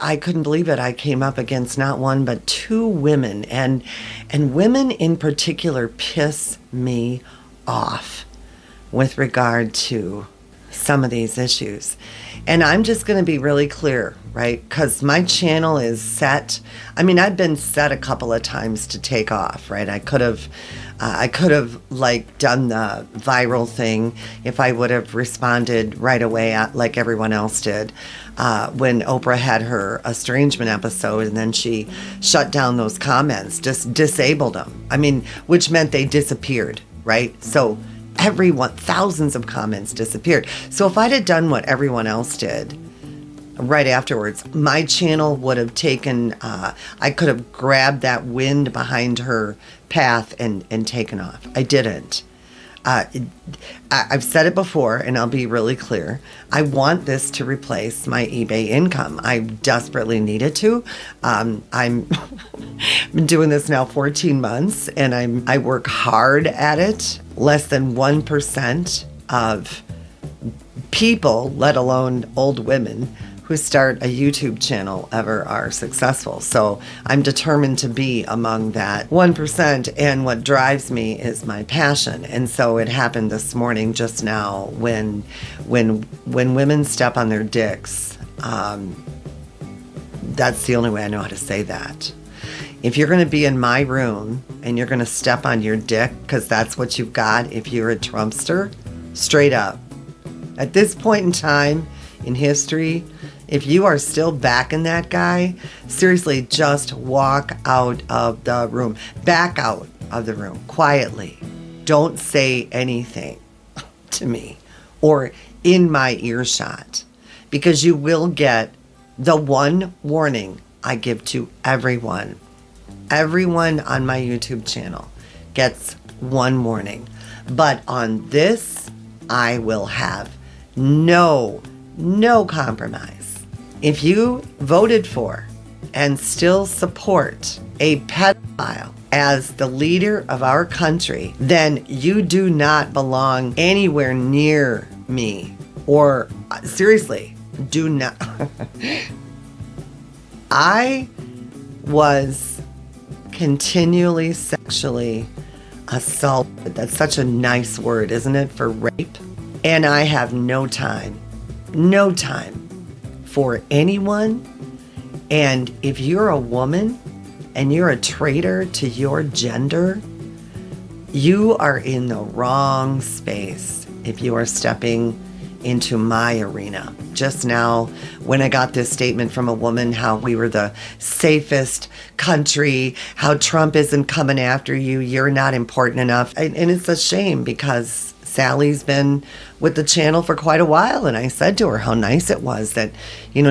I couldn't believe it. I came up against not one, but two women. And women in particular piss me off with regard to some of these issues. And I'm just going to be really clear, right? Because my channel is set. I mean, I've been set a couple of times to take off, right? I could have like done the viral thing if I would have responded right away like everyone else did when Oprah had her estrangement episode, and then she shut down those comments, just disabled them. I mean, which meant they disappeared, right? So everyone, thousands of comments disappeared. So if I'd have done what everyone else did right afterwards, my channel would have taken, I could have grabbed that wind behind her path and taken off. I didn't. I've said it before, and I'll be really clear. I want this to replace my eBay income. I desperately need it to. I'm been doing this now 14 months, and I work hard at it. Less than 1% of people, let alone old women, who start a YouTube channel ever are successful. So I'm determined to be among that 1%, and what drives me is my passion. And so it happened this morning just now when women step on their dicks. That's the only way I know how to say that. If you're going to be in my room and you're going to step on your dick because that's what you've got, if you're a Trumpster, straight up. At this point in time in history, if you are still backing that guy, seriously, just walk out of the room. Back out of the room quietly. Don't say anything to me or in my earshot, because you will get the one warning I give to everyone. Everyone on my YouTube channel gets one warning. But on this, I will have no compromise. If you voted for and still support a pedophile as the leader of our country, then you do not belong anywhere near me. Or seriously, do not. I was continually sexually assaulted. That's such a nice word, isn't it, for rape? And I have no time for anyone. And if you're a woman and you're a traitor to your gender, you are in the wrong space if you are stepping into my arena. Just now, when I got this statement from a woman, how we were the safest country, how Trump isn't coming after you, you're not important enough. And it's a shame, because Sally's been with the channel for quite a while, and I said to her how nice it was that,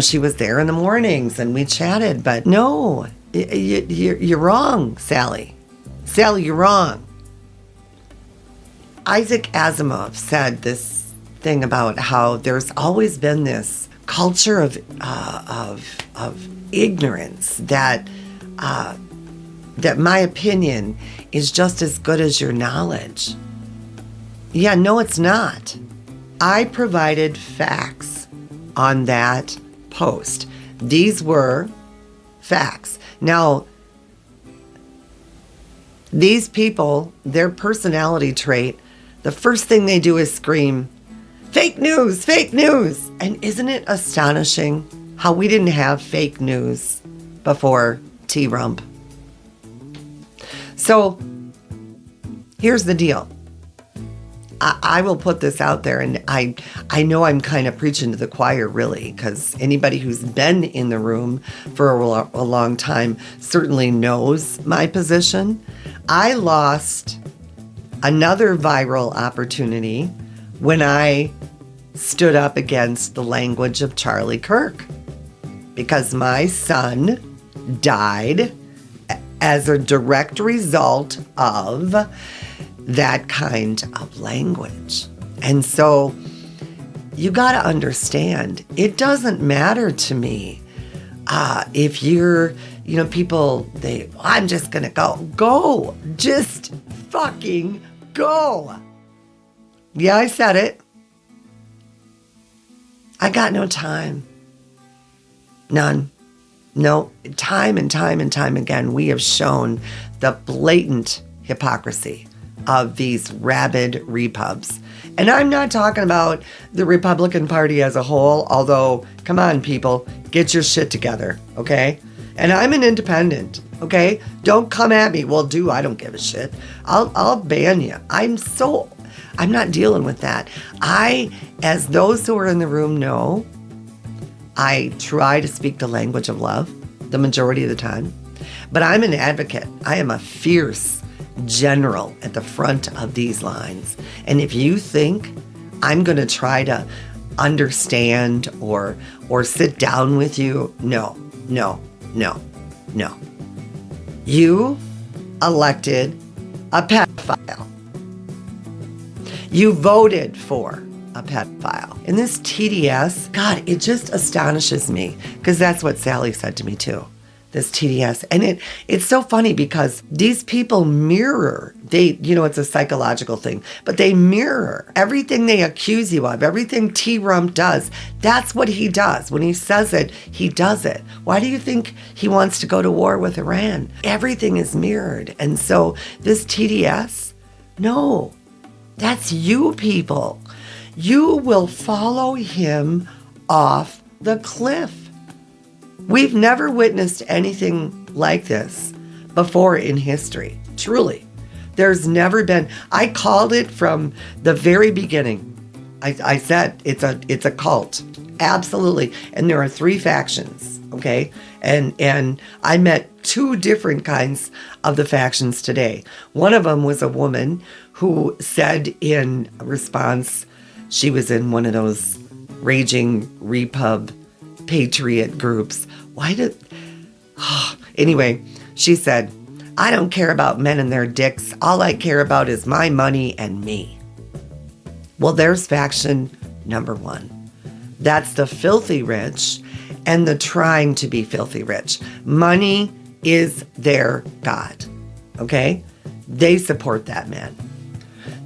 she was there in the mornings and we chatted. But no, you're wrong, Sally. Sally, you're wrong. Isaac Asimov said this thing about how there's always been this culture of ignorance that my opinion is just as good as your knowledge. Yeah, no, it's not. I provided facts on that post. These were facts. Now, these people, their personality trait, the first thing they do is scream, fake news, fake news. And isn't it astonishing how we didn't have fake news before T-Rump? So here's the deal. I will put this out there, and I know I'm kind of preaching to the choir, really, because anybody who's been in the room for a long time certainly knows my position. I lost another viral opportunity when I stood up against the language of Charlie Kirk, because my son died as a direct result of that kind of language. And so you got to understand, it doesn't matter to me if you're, people, I'm just going to go, just fucking go. Yeah, I said it. I got no time. None. No, time and time and time again, we have shown the blatant hypocrisy of these rabid repubs. And I'm not talking about the Republican Party as a whole, although, come on, people, get your shit together, okay? And I'm an independent, okay? Don't come at me. Well, I don't give a shit. I'll ban you. I'm not dealing with that. As those who are in the room know, I try to speak the language of love the majority of the time, but I'm an advocate. I am a fierce general at the front of these lines. And if you think I'm going to try to understand or sit down with you, no. You elected a pedophile. You voted for a pedophile. And this TDS, God, it just astonishes me, because that's what Sally said to me too, this TDS. And it's so funny because these people mirror, it's a psychological thing, but they mirror everything they accuse you of, everything T-Rump does. That's what he does. When he says it, he does it. Why do you think he wants to go to war with Iran? Everything is mirrored. And so this TDS, no, that's you people. You will follow him off the cliff. We've never witnessed anything like this before in history. Truly. There's never been. I called it from the very beginning. I said it's a cult. Absolutely. And there are 3 factions, okay? And I met 2 different kinds of the factions today. One of them was a woman who said in response, she was in one of those raging repub patriot groups. Anyway, she said, I don't care about men and their dicks. All I care about is my money and me. Well, there's faction number 1. That's the filthy rich and the trying to be filthy rich. Money is their God, okay? They support that man.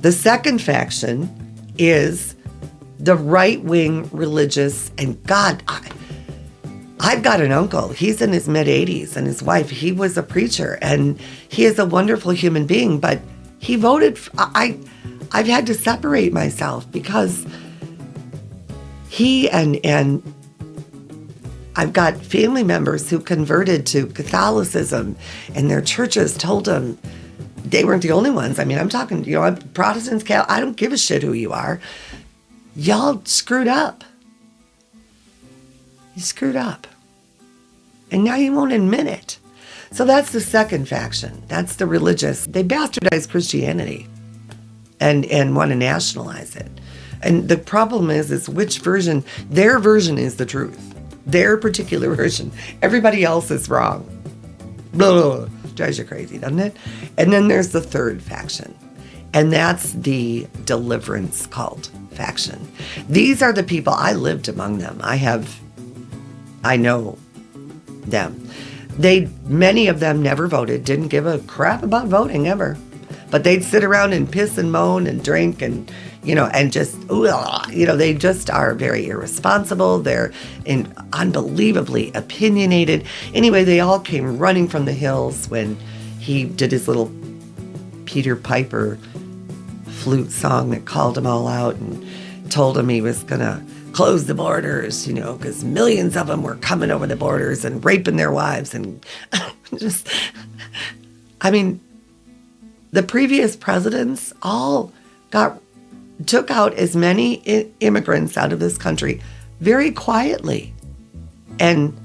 The second faction is the right-wing religious, and God, I've got an uncle. He's in his mid-80s, and his wife, he was a preacher, and he is a wonderful human being, but he voted, I've had to separate myself because he and I've got family members who converted to Catholicism, and their churches told them they weren't the only ones. I mean, I'm talking, Protestants, I don't give a shit who you are. Y'all screwed up. You screwed up. And now you won't admit it. So that's the second faction. That's the religious. They bastardized Christianity and want to nationalize it. And the problem is which version, their version is the truth. Their particular version. Everybody else is wrong. Blah, blah, blah. Drives you crazy, doesn't it? And then there's the third faction. And that's the deliverance cult faction. These are the people, I lived among them. I know them. Many of them never voted, didn't give a crap about voting ever. But they'd sit around and piss and moan and drink and, and just, they just are very irresponsible. They're unbelievably opinionated. Anyway, they all came running from the hills when he did his little Peter Piper flute song that called them all out and told them he was going to close the borders, because millions of them were coming over the borders and raping their wives and the previous presidents all took out as many immigrants out of this country very quietly and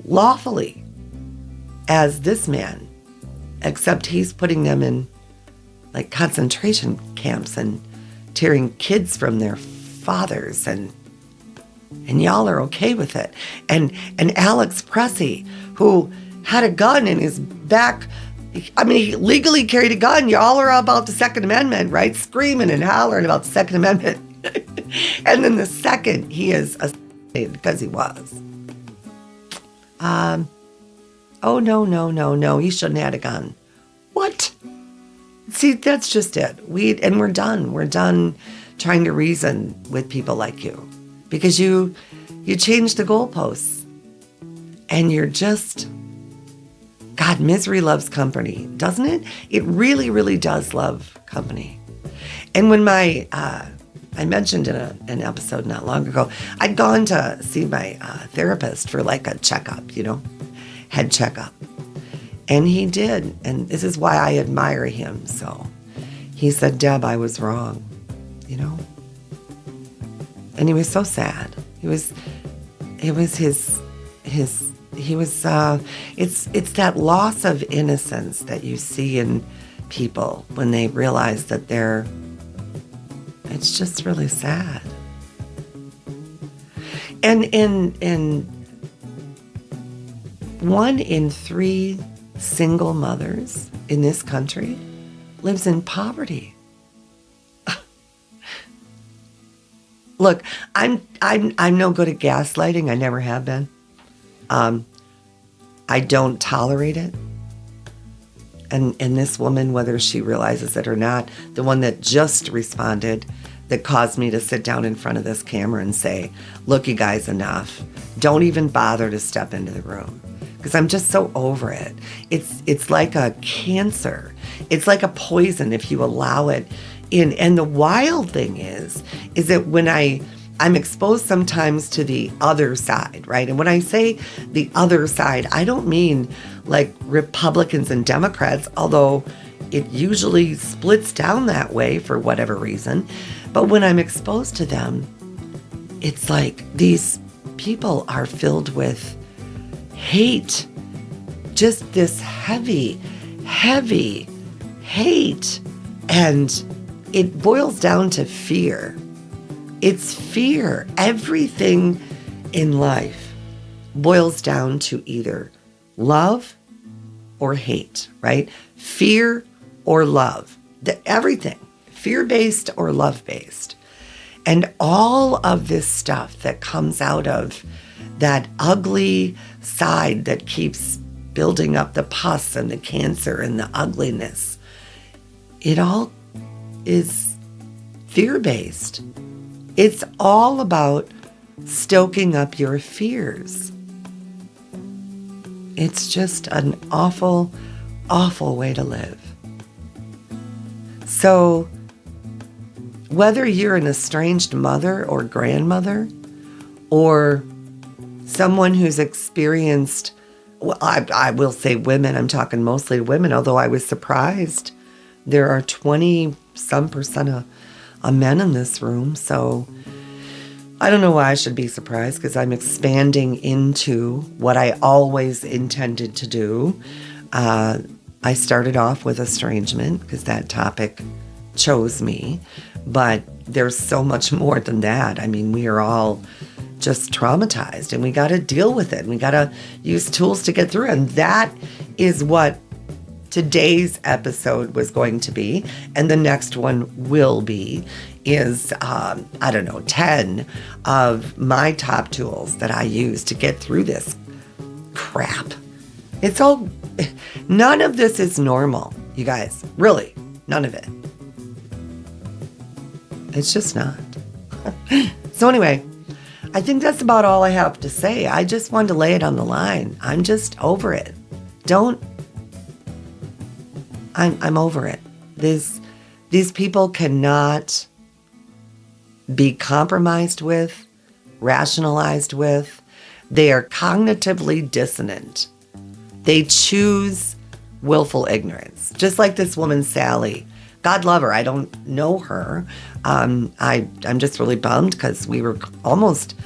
lawfully as this man, except he's putting them in like concentration camps and tearing kids from their fathers, and y'all are okay with it. And Alex Pressey, who had a gun in his back, he legally carried a gun. Y'all are about the Second Amendment, right? Screaming and hollering about the Second Amendment. And then the second he is assassinated, because he was. Oh, no, he shouldn't have had a gun. What? See, that's just it. We're done. We're done trying to reason with people like you, because you changed the goalposts. And you're just, God, misery loves company, doesn't it? It really, really does love company. And when I mentioned in an episode not long ago, I'd gone to see my therapist for like a checkup, head checkup. And he did. And this is why I admire him. So he said, Deb, I was wrong, And he was so sad. It's that loss of innocence that you see in people when they realize that it's just really sad. And in 1 in 3 single mothers in this country lives in poverty. Look, I'm no good at gaslighting. I never have been. I don't tolerate it. And this woman, whether she realizes it or not, the one that just responded, that caused me to sit down in front of this camera and say, look, you guys, enough. Don't even bother to step into the room. Because I'm just so over it. It's like a cancer. It's like a poison if you allow it in. And the wild thing is that when I'm exposed sometimes to the other side, right? And when I say the other side, I don't mean like Republicans and Democrats, although it usually splits down that way for whatever reason. But when I'm exposed to them, it's like these people are filled with hate, just this heavy, heavy hate. And it boils down to fear. It's fear. Everything in life boils down to either love or hate, right? Fear or love. Everything. Fear-based or love-based. And all of this stuff that comes out of that ugly side that keeps building up the pus and the cancer and the ugliness, it all is fear-based. It's all about stoking up your fears. It's just an awful, awful way to live. So whether you're an estranged mother or grandmother or someone who's experienced, well, I will say women, I'm talking mostly women, although I was surprised. There are 20-some% of men in this room, so I don't know why I should be surprised, because I'm expanding into what I always intended to do. I started off with estrangement because that topic chose me, but there's so much more than that. I mean, we are all just traumatized and we got to deal with it. And we got to use tools to get through it. And that is what today's episode was going to be. And the next one will be is, 10 of my top tools that I use to get through this crap. None of this is normal, you guys. Really, none of it. It's just not. So anyway, I think that's about all I have to say. I just wanted to lay it on the line. I'm just over it. I'm over it. These people cannot be compromised with, rationalized with. They are cognitively dissonant. They choose willful ignorance. Just like this woman, Sally. God love her. I don't know her. I'm just really bummed because we were almost,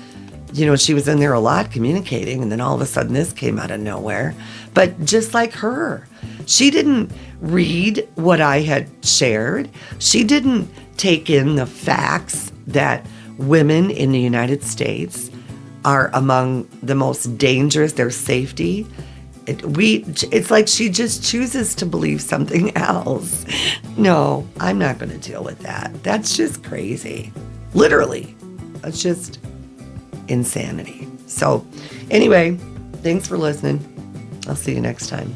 she was in there a lot communicating, and then all of a sudden this came out of nowhere. But just like her, she didn't read what I had shared. She didn't take in the facts that women in the United States are among the most dangerous, their safety. It's like she just chooses to believe something else. No, I'm not going to deal with that. That's just crazy. Literally. It's just insanity. So anyway, thanks for listening. I'll see you next time.